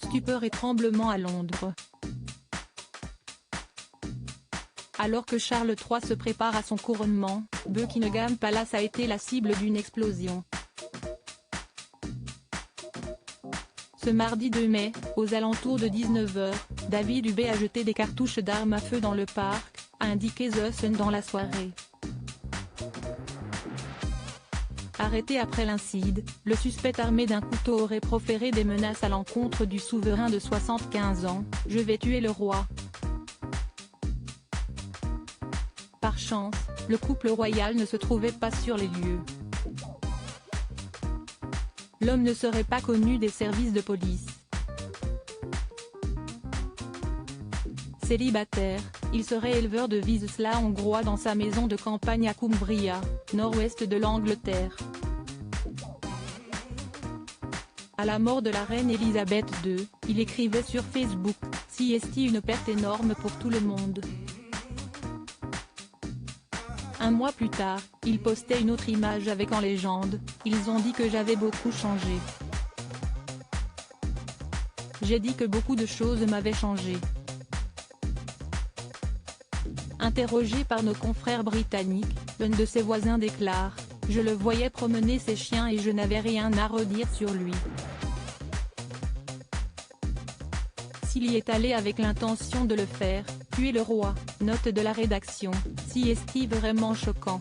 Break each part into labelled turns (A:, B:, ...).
A: stupeur et tremblement à Londres. Alors que Charles III se prépare à son couronnement, Buckingham Palace a été la cible d'une explosion. Ce mardi 2 mai, aux alentours de 19 h, David Hubé a jeté des cartouches d'armes à feu dans le parc, a indiqué The Sun dans la soirée. Arrêté après l'incident, le suspect armé d'un couteau aurait proféré des menaces à l'encontre du souverain de 75 ans, « Je vais tuer le roi ». Par chance, le couple royal ne se trouvait pas sur les lieux. L'homme ne serait pas connu des services de police. Célibataire, il serait éleveur de vizsla hongrois dans sa maison de campagne à Cumbria, nord-ouest de l'Angleterre. À la mort de la reine Elisabeth II, il écrivait sur Facebook, « C'est une perte énorme pour tout le monde ». Un mois plus tard, il postait une autre image avec en légende, « Ils ont dit que j'avais beaucoup changé. J'ai dit que beaucoup de choses m'avaient changé ». Interrogé par nos confrères britanniques, l'un de ses voisins déclare, « Je le voyais promener ses chiens et je n'avais rien à redire sur lui. S'il y est allé avec l'intention de le faire, tuer le roi », note de la rédaction, « C'est vraiment choquant ».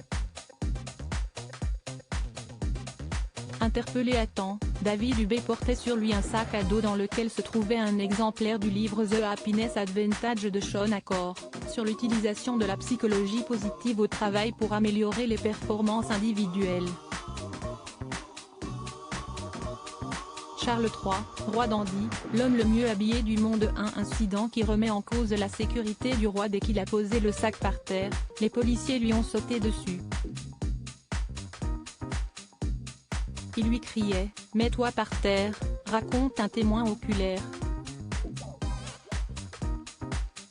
A: Interpellé à temps, David Hubé portait sur lui un sac à dos dans lequel se trouvait un exemplaire du livre The Happiness Advantage de Sean Acor, sur l'utilisation de la psychologie positive au travail pour améliorer les performances individuelles. Charles III, roi dandy, l'homme le mieux habillé du monde. Un incident qui remet en cause la sécurité du roi dès qu'il a posé le sac par terre, les policiers lui ont sauté dessus. Ils lui criaient « Mets-toi par terre », raconte un témoin oculaire.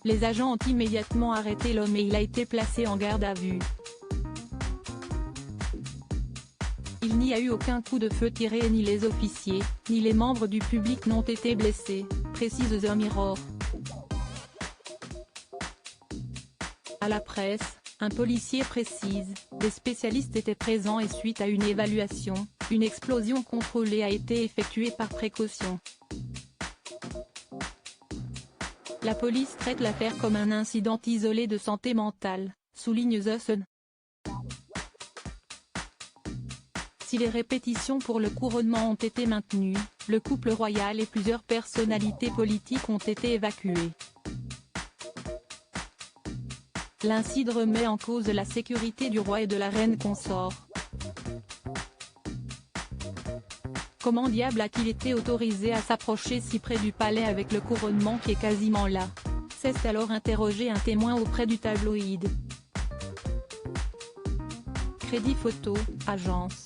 A: Les agents ont immédiatement arrêté l'homme et il a été placé en garde à vue. Il n'y a eu aucun coup de feu tiré et ni les officiers, ni les membres du public n'ont été blessés, précise The Mirror. À la presse, un policier précise, des spécialistes étaient présents et suite à une évaluation, une explosion contrôlée a été effectuée par précaution. La police traite l'affaire comme un incident isolé de santé mentale, souligne The Sun. Si les répétitions pour le couronnement ont été maintenues, le couple royal et plusieurs personnalités politiques ont été évacuées. L'incident remet en cause la sécurité du roi et de la reine consort. Comment diable a-t-il été autorisé à s'approcher si près du palais avec le couronnement qui est quasiment là? S'est alors interrogé un témoin auprès du tabloïd. Crédit Photo, agence.